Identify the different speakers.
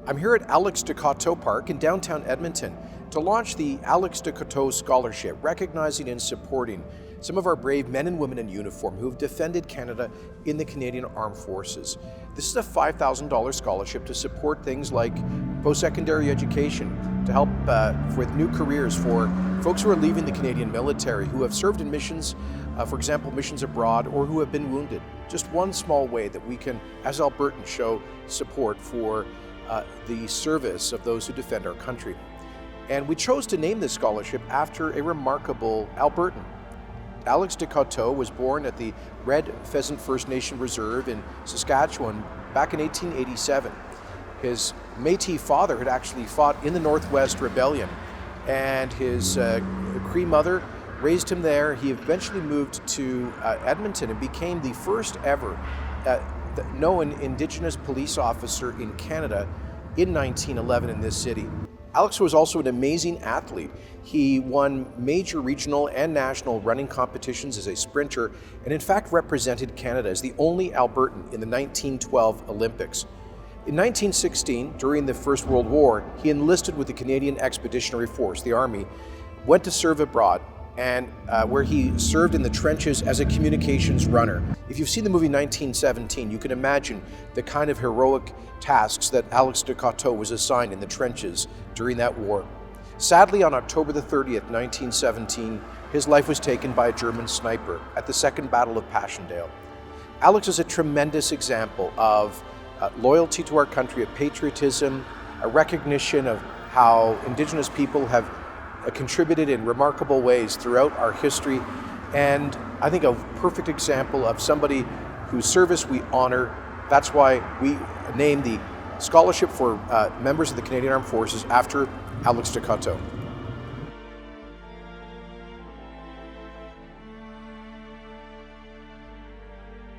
Speaker 1: I'm here at Alex Decoteau Park in downtown Edmonton to launch the Alex Decoteau Scholarship, recognizing and supporting some of our brave men and women in uniform who have defended Canada in the Canadian Armed Forces. This is a $5,000 scholarship to support things like post-secondary education, to help with new careers for folks who are leaving the Canadian military, who have served in missions, for example, missions abroad, or who have been wounded. Just one small way that we can, as Albertans, show support for the service of those who defend our country. And we chose to name this scholarship after a remarkable Albertan. Alex Decoteau was born at the Red Pheasant First Nation Reserve in Saskatchewan back in 1887. His Métis father had actually fought in the Northwest Rebellion, and his Cree mother raised him there. He eventually moved to Edmonton and became the first ever known Indigenous police officer in Canada in 1911 in this city. Alex was also an amazing athlete. He won major regional and national running competitions as a sprinter, and in fact represented Canada as the only Albertan in the 1912 Olympics. In 1916, during the First World War, he enlisted with the Canadian Expeditionary Force, the Army, went to serve abroad, and where he served in the trenches as a communications runner. If you've seen the movie 1917, you can imagine the kind of heroic tasks that Alex Decoteau was assigned in the trenches during that war. Sadly, on October the 30th, 1917, his life was taken by a German sniper at the Second Battle of Passchendaele. Alex is a tremendous example of loyalty to our country, of patriotism, a recognition of how Indigenous people have contributed in remarkable ways throughout our history, and I think a perfect example of somebody whose service we honor. That's why we named the scholarship for members of the Canadian Armed Forces after Alex Decoteau.